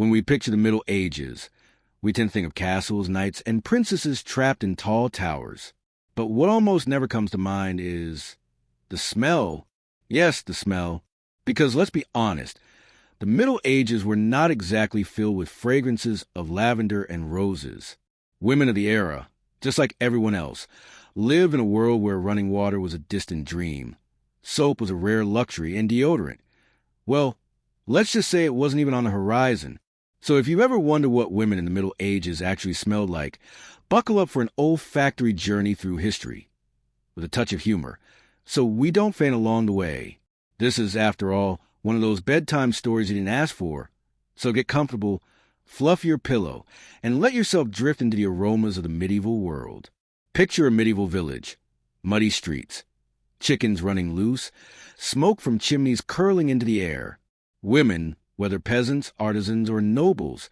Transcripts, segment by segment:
When we picture the Middle Ages, we tend to think of castles, knights, and princesses trapped in tall towers. But what almost never comes to mind is the smell. Yes, the smell. Because let's be honest, the Middle Ages were not exactly filled with fragrances of lavender and roses. Women of the era, just like everyone else, lived in a world where running water was a distant dream. Soap was a rare luxury, and deodorant, well, let's just say it wasn't even on the horizon. So if you ever wonder what women in the Middle Ages actually smelled like, buckle up for an olfactory journey through history, with a touch of humor, so we don't faint along the way. This is, after all, one of those bedtime stories you didn't ask for. So get comfortable, fluff your pillow, and let yourself drift into the aromas of the medieval world. Picture a medieval village, muddy streets, chickens running loose, smoke from chimneys curling into the air. Women, whether peasants, artisans, or nobles,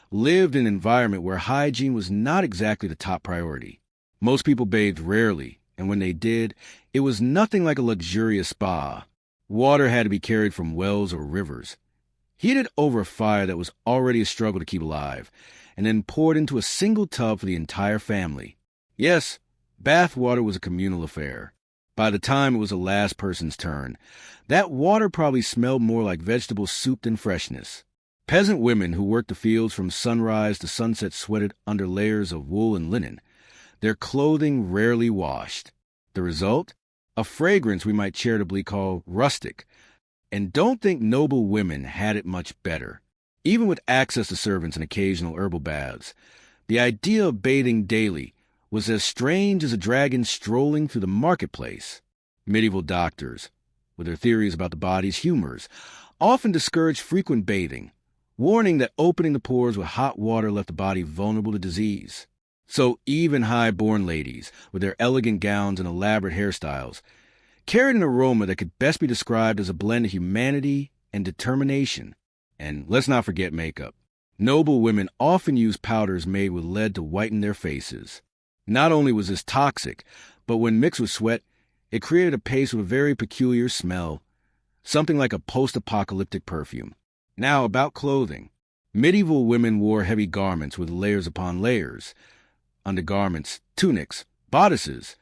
lived in an environment where hygiene was not exactly the top priority. Most people bathed rarely, and when they did, it was nothing like a luxurious spa. Water had to be carried from wells or rivers, heated over a fire that was already a struggle to keep alive, and then poured into a single tub for the entire family. Yes, bath water was a communal affair. By the time it was the last person's turn, that water probably smelled more like vegetable soup than freshness. Peasant women who worked the fields from sunrise to sunset sweated under layers of wool and linen, their clothing rarely washed. The result? A fragrance we might charitably call rustic. And don't think noble women had it much better. Even with access to servants and occasional herbal baths, the idea of bathing daily was as strange as a dragon strolling through the marketplace. Medieval doctors, with their theories about the body's humors, often discouraged frequent bathing, warning that opening the pores with hot water left the body vulnerable to disease. So even high-born ladies, with their elegant gowns and elaborate hairstyles, carried an aroma that could best be described as a blend of humanity and determination. And let's not forget makeup. Noble women often used powders made with lead to whiten their faces. Not only was this toxic, but when mixed with sweat, it created a paste with a very peculiar smell, something like a post-apocalyptic perfume. Now, about clothing. Medieval women wore heavy garments with layers upon layers, undergarments, tunics, bodices,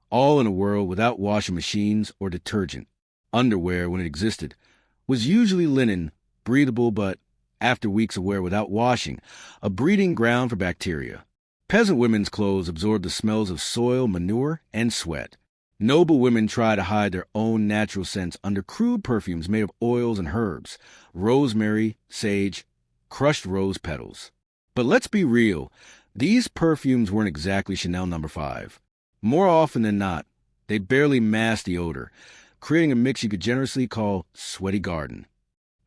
all in a world without washing machines or detergent. Underwear, when it existed, was usually linen, breathable but, after weeks of wear without washing, a breeding ground for bacteria. Peasant women's clothes absorbed the smells of soil, manure, and sweat. Noble women tried to hide their own natural scents under crude perfumes made of oils and herbs, rosemary, sage, crushed rose petals. But let's be real, these perfumes weren't exactly Chanel No. 5. More often than not, they barely masked the odor, creating a mix you could generously call sweaty garden.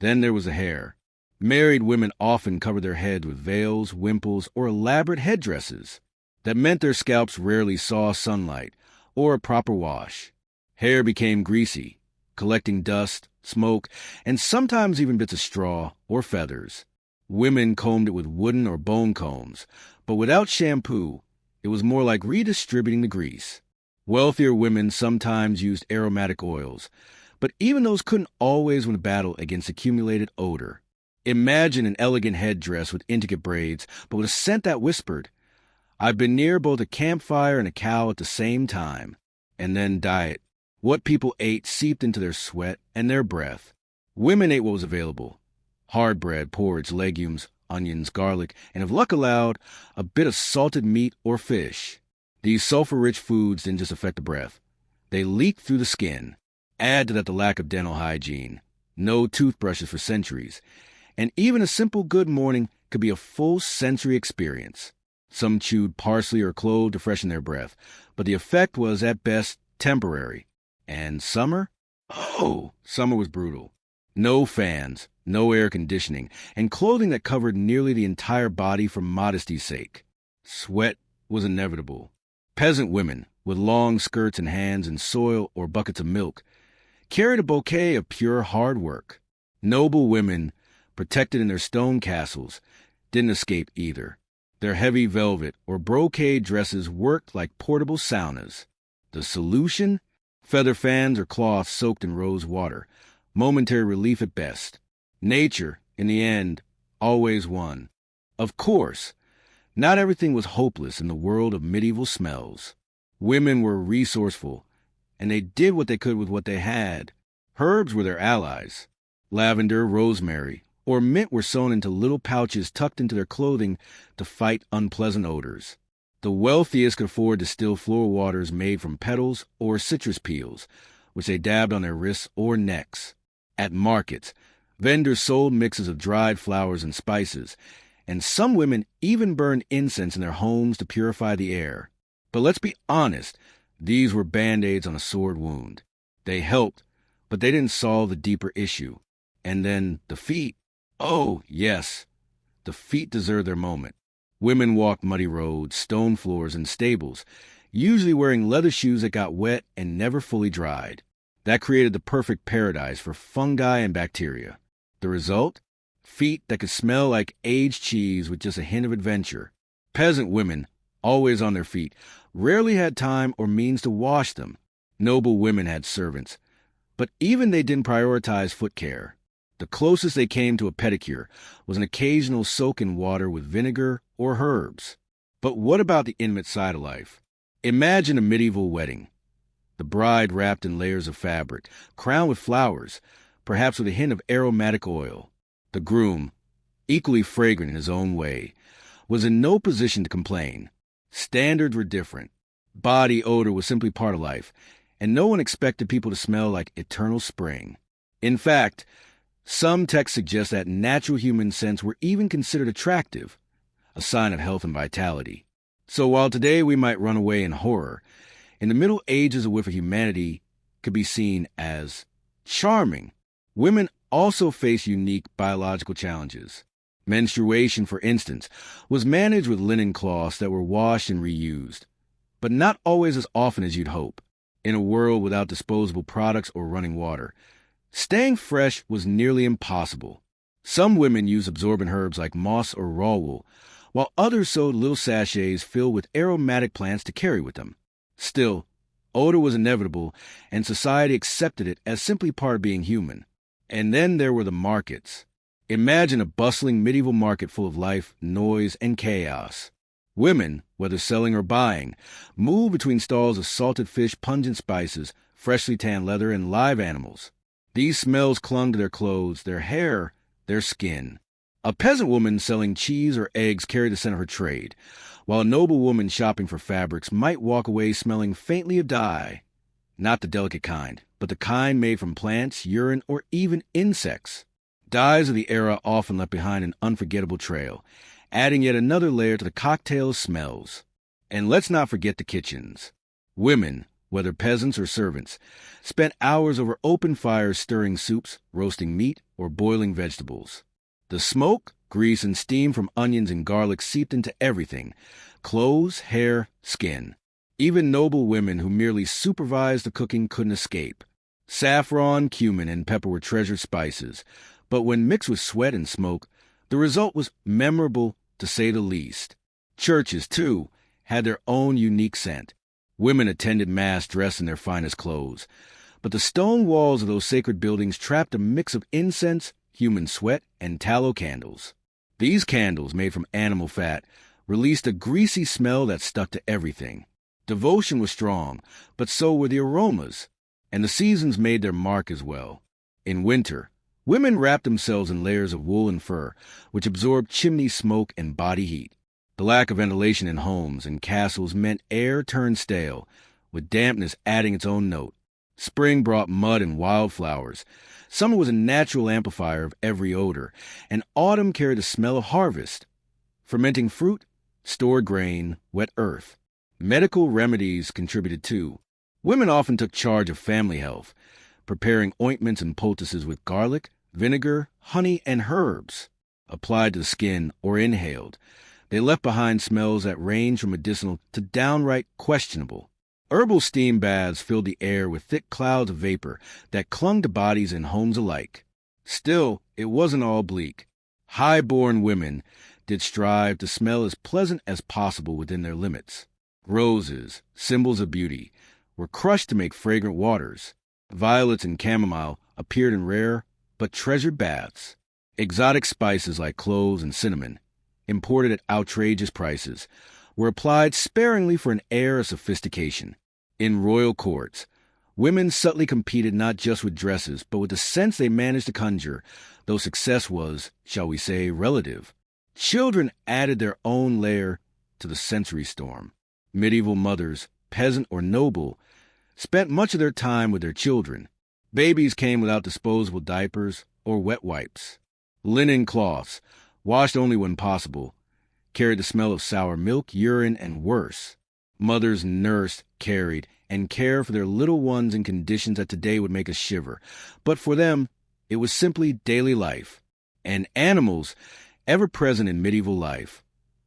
Then there was the hair. Married women often covered their heads with veils, wimples, or elaborate headdresses. That meant their scalps rarely saw sunlight or a proper wash. Hair became greasy, collecting dust, smoke, and sometimes even bits of straw or feathers. Women combed it with wooden or bone combs, but without shampoo, it was more like redistributing the grease. Wealthier women sometimes used aromatic oils, but even those couldn't always win a battle against accumulated odor. Imagine an elegant headdress with intricate braids, but with a scent that whispered, "I've been near both a campfire and a cow at the same time." And then diet. What people ate seeped into their sweat and their breath. Women ate what was available: hard bread, porridge, legumes, onions, garlic, and if luck allowed, a bit of salted meat or fish. These sulfur-rich foods didn't just affect the breath. They leaked through the skin. Add to that the lack of dental hygiene. No toothbrushes for centuries. And even a simple good morning could be a full sensory experience. Some chewed parsley or clove to freshen their breath, but the effect was at best temporary. And summer? Oh, summer was brutal. No fans, no air conditioning, and clothing that covered nearly the entire body for modesty's sake. Sweat was inevitable. Peasant women, with long skirts and hands in soil or buckets of milk, carried a bouquet of pure hard work. Noble women, protected in their stone castles, didn't escape either. Their heavy velvet or brocade dresses worked like portable saunas. The solution? Feather fans or cloths soaked in rose water, momentary relief at best. Nature, in the end, always won. Of course, not everything was hopeless in the world of medieval smells. Women were resourceful, and they did what they could with what they had. Herbs were their allies. Lavender, rosemary, or mint were sewn into little pouches tucked into their clothing to fight unpleasant odors. The wealthiest could afford distilled floral waters made from petals or citrus peels, which they dabbed on their wrists or necks. At markets, vendors sold mixes of dried flowers and spices, and some women even burned incense in their homes to purify the air. But let's be honest, these were band-aids on a sword wound. They helped, but they didn't solve the deeper issue. And then the feet. Oh, yes, the feet deserve their moment. Women walked muddy roads, stone floors, and stables, usually wearing leather shoes that got wet and never fully dried. That created the perfect paradise for fungi and bacteria. The result? Feet that could smell like aged cheese with just a hint of adventure. Peasant women, always on their feet, rarely had time or means to wash them. Noble women had servants, but even they didn't prioritize foot care. The closest they came to a pedicure was an occasional soak in water with vinegar or herbs. But what about the intimate side of life? Imagine a medieval wedding. The bride wrapped in layers of fabric, crowned with flowers, perhaps with a hint of aromatic oil. The groom, equally fragrant in his own way, was in no position to complain. Standards were different. Body odor was simply part of life, and no one expected people to smell like eternal spring. In fact, some texts suggest that natural human scents were even considered attractive, a sign of health and vitality. So while today we might run away in horror, in the Middle Ages a whiff of humanity could be seen as charming. Women also face unique biological challenges. Menstruation, for instance, was managed with linen cloths that were washed and reused, but not always as often as you'd hope. In a world without disposable products or running water, staying fresh was nearly impossible. Some women used absorbent herbs like moss or raw wool, while others sewed little sachets filled with aromatic plants to carry with them. Still, odor was inevitable, and society accepted it as simply part of being human. And then there were the markets. Imagine a bustling medieval market full of life, noise, and chaos. Women, whether selling or buying, moved between stalls of salted fish, pungent spices, freshly tanned leather, and live animals. These smells clung to their clothes, their hair, their skin. A peasant woman selling cheese or eggs carried the scent of her trade, while a noble woman shopping for fabrics might walk away smelling faintly of dye. Not the delicate kind, but the kind made from plants, urine, or even insects. Dyes of the era often left behind an unforgettable trail, adding yet another layer to the cocktail of smells. And let's not forget the kitchens. Women, whether peasants or servants, spent hours over open fires stirring soups, roasting meat, or boiling vegetables. The smoke, grease, and steam from onions and garlic seeped into everything: clothes, hair, skin. Even noble women who merely supervised the cooking couldn't escape. Saffron, cumin, and pepper were treasured spices, but when mixed with sweat and smoke, the result was memorable, to say the least. Churches, too, had their own unique scent. Women attended Mass dressed in their finest clothes, but the stone walls of those sacred buildings trapped a mix of incense, human sweat, and tallow candles. These candles, made from animal fat, released a greasy smell that stuck to everything. Devotion was strong, but so were the aromas, and the seasons made their mark as well. In winter, women wrapped themselves in layers of wool and fur, which absorbed chimney smoke and body heat. The lack of ventilation in homes and castles meant air turned stale, with dampness adding its own note. Spring brought mud and wildflowers. Summer was a natural amplifier of every odor, and autumn carried the smell of harvest. Fermenting fruit, stored grain, wet earth. Medical remedies contributed too. Women often took charge of family health, preparing ointments and poultices with garlic, vinegar, honey, and herbs. Applied to the skin or inhaled, they left behind smells that ranged from medicinal to downright questionable. Herbal steam baths filled the air with thick clouds of vapor that clung to bodies and homes alike. Still, it wasn't all bleak. High-born women did strive to smell as pleasant as possible within their limits. Roses, symbols of beauty, were crushed to make fragrant waters. Violets and chamomile appeared in rare but treasured baths. Exotic spices like cloves and cinnamon, imported at outrageous prices, were applied sparingly for an air of sophistication. In royal courts, women subtly competed not just with dresses, but with the scents they managed to conjure, though success was, shall we say, relative. Children added their own layer to the sensory storm. Medieval mothers, peasant or noble, spent much of their time with their children. Babies came without disposable diapers or wet wipes. Linen cloths, washed only when possible, carried the smell of sour milk, urine, and worse. Mothers nursed, carried, and cared for their little ones in conditions that today would make us shiver. But for them, it was simply daily life. And animals, ever present in medieval life,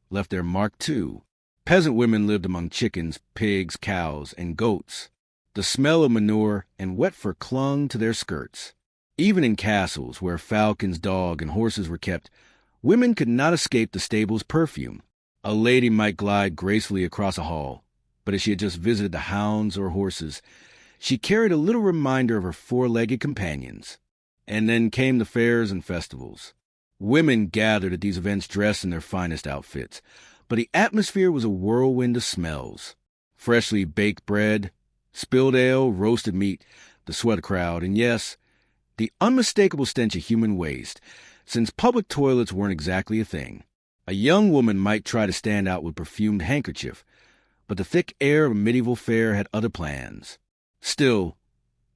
left their mark too. Peasant women lived among chickens, pigs, cows, and goats. The smell of manure and wet fur clung to their skirts. Even in castles, where falcons, dogs, and horses were kept, women could not escape the stable's perfume. A lady might glide gracefully across a hall, but as she had just visited the hounds or horses, she carried a little reminder of her four-legged companions. And then came the fairs and festivals. Women gathered at these events dressed in their finest outfits, but the atmosphere was a whirlwind of smells. Freshly baked bread, spilled ale, roasted meat, the sweat of crowd, and yes, the unmistakable stench of human waste, since public toilets weren't exactly a thing. A young woman might try to stand out with perfumed handkerchief, but the thick air of a medieval fair had other plans. Still,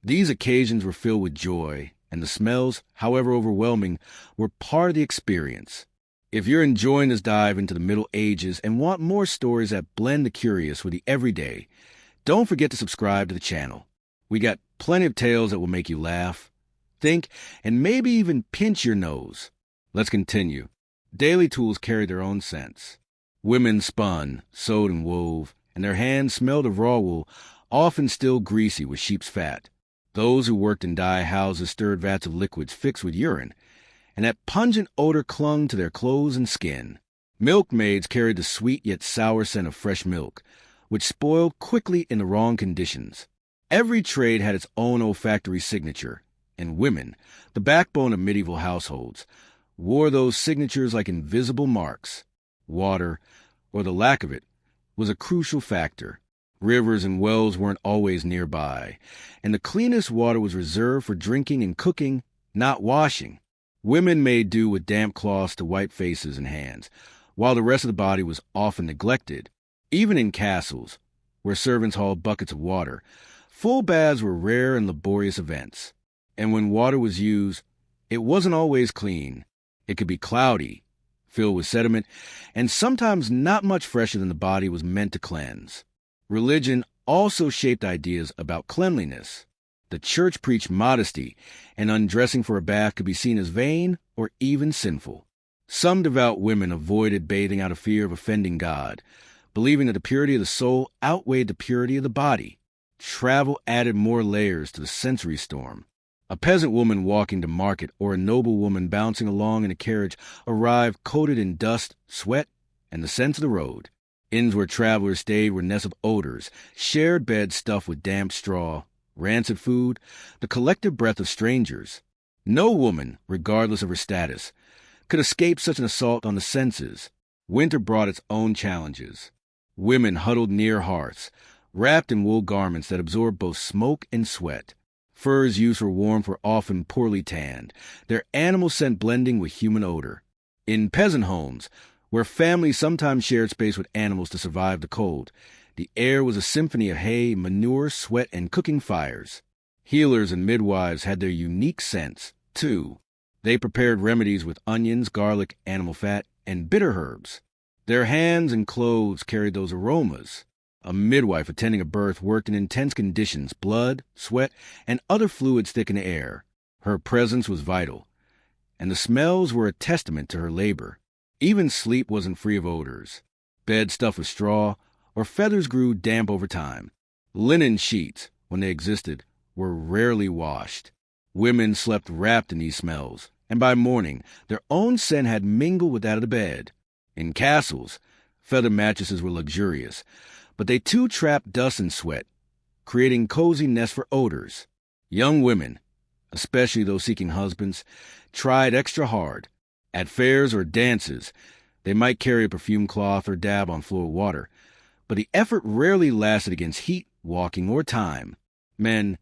these occasions were filled with joy, and the smells, however overwhelming, were part of the experience. If you're enjoying this dive into the Middle Ages and want more stories that blend the curious with the everyday, don't forget to subscribe to the channel. We got plenty of tales that will make you laugh, think, and maybe even pinch your nose. Let's continue. Daily tools carried their own scents. Women spun, sewed, and wove, and their hands smelled of raw wool, often still greasy with sheep's fat. Those who worked in dye houses stirred vats of liquids fixed with urine, and that pungent odor clung to their clothes and skin. Milkmaids carried the sweet yet sour scent of fresh milk, which spoiled quickly in the wrong conditions. Every trade had its own olfactory signature, and women, the backbone of medieval households, wore those signatures like invisible marks. Water, or the lack of it, was a crucial factor. Rivers and wells weren't always nearby, and the cleanest water was reserved for drinking and cooking, not washing. Women made do with damp cloths to wipe faces and hands, while the rest of the body was often neglected. Even in castles, where servants hauled buckets of water, full baths were rare and laborious events. And when water was used, it wasn't always clean. It could be cloudy, filled with sediment, and sometimes not much fresher than the body was meant to cleanse. Religion also shaped ideas about cleanliness. The church preached modesty, and undressing for a bath could be seen as vain or even sinful. Some devout women avoided bathing out of fear of offending God, believing that the purity of the soul outweighed the purity of the body. Travel added more layers to the sensory storm. A peasant woman walking to market or a noble woman bouncing along in a carriage arrived coated in dust, sweat, and the scents of the road. Inns where travelers stayed were nests of odors, shared beds stuffed with damp straw, rancid food, the collective breath of strangers. No woman, regardless of her status, could escape such an assault on the senses. Winter brought its own challenges. Women huddled near hearths, wrapped in wool garments that absorbed both smoke and sweat. Furs used for warmth were often poorly tanned, their animal scent blending with human odor. In peasant homes, where families sometimes shared space with animals to survive the cold, the air was a symphony of hay, manure, sweat, and cooking fires. Healers and midwives had their unique scents, too. They prepared remedies with onions, garlic, animal fat, and bitter herbs. Their hands and clothes carried those aromas. A midwife attending a birth worked in intense conditions, blood, sweat, and other fluids thick in the air. Her presence was vital, and the smells were a testament to her labor. Even sleep wasn't free of odors. Beds stuffed with straw, or feathers grew damp over time. Linen sheets, when they existed, were rarely washed. Women slept wrapped in these smells, and by morning their own scent had mingled with that of the bed. In castles, feather mattresses were luxurious, but they too trapped dust and sweat, creating cozy nests for odors. Young women, especially those seeking husbands, tried extra hard. At fairs or dances, they might carry a perfume cloth or dab on floor water, but the effort rarely lasted against heat, walking, or time. Men,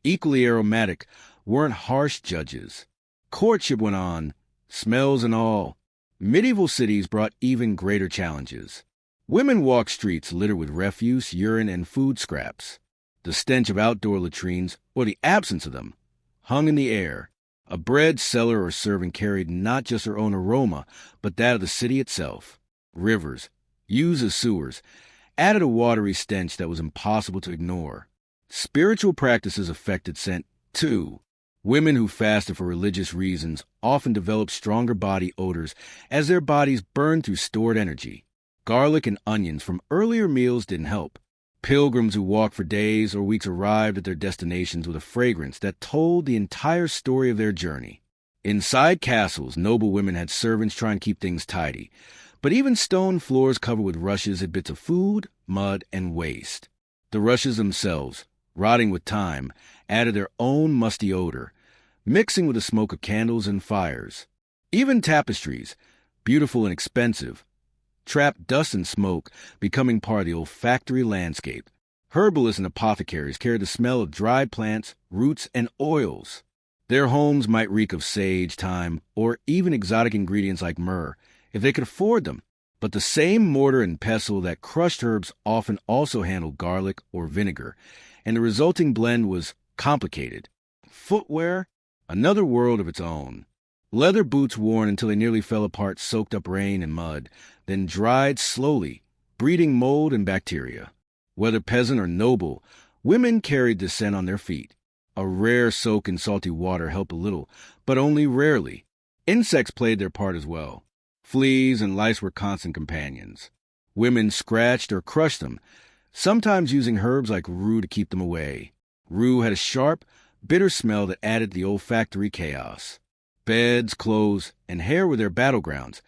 equally aromatic, weren't harsh judges. Courtship went on, smells and all. Medieval cities brought even greater challenges. Women walked streets littered with refuse, urine, and food scraps. The stench of outdoor latrines, or the absence of them, hung in the air. A bread seller or servant carried not just her own aroma, but that of the city itself. Rivers, used as sewers, added a watery stench that was impossible to ignore. Spiritual practices affected scent, too. Women who fasted for religious reasons often developed stronger body odors as their bodies burned through stored energy. Garlic and onions from earlier meals didn't help. Pilgrims who walked for days or weeks arrived at their destinations with a fragrance that told the entire story of their journey. Inside castles, noble women had servants try and keep things tidy, but even stone floors covered with rushes had bits of food, mud, and waste. The rushes themselves, rotting with time, added their own musty odor, mixing with the smoke of candles and fires. Even tapestries, beautiful and expensive, trapped dust and smoke, becoming part of the olfactory landscape. Herbalists and apothecaries carried the smell of dried plants, roots, and oils. Their homes might reek of sage, thyme, or even exotic ingredients like myrrh, if they could afford them. But the same mortar and pestle that crushed herbs often also handled garlic or vinegar, and the resulting blend was complicated. Footwear, another world of its own. Leather boots worn until they nearly fell apart soaked up rain and mud, then dried slowly, breeding mold and bacteria. Whether peasant or noble, women carried this scent on their feet. A rare soak in salty water helped a little, but only rarely. Insects played their part as well. Fleas and lice were constant companions. Women scratched or crushed them, sometimes using herbs like rue to keep them away. Rue had a sharp, bitter smell that added to the olfactory chaos. Beds, clothes, and hair were their battlegrounds,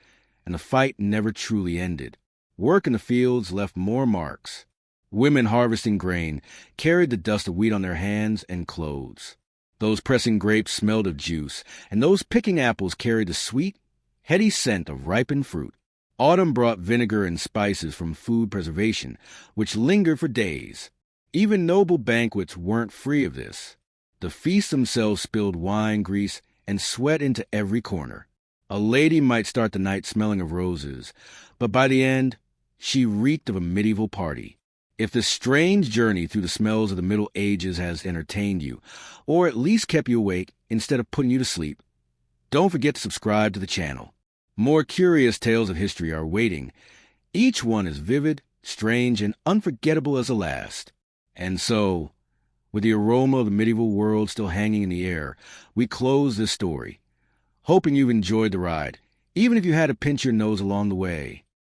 and the fight never truly ended. Work in the fields left more marks. Women harvesting grain carried the dust of wheat on their hands and clothes. Those pressing grapes smelled of juice, and those picking apples carried the sweet, heady scent of ripened fruit. Autumn brought vinegar and spices from food preservation, which lingered for days. Even noble banquets weren't free of this. The feasts themselves spilled wine, grease, and sweat into every corner. A lady might start the night smelling of roses, but by the end, she reeked of a medieval party. If this strange journey through the smells of the Middle Ages has entertained you, or at least kept you awake instead of putting you to sleep, don't forget to subscribe to the channel. More curious tales of history are waiting. Each one is vivid, strange, and unforgettable as the last. And so, with the aroma of the medieval world still hanging in the air, we close this story, hoping you've enjoyed the ride, even if you had to pinch your nose along the way.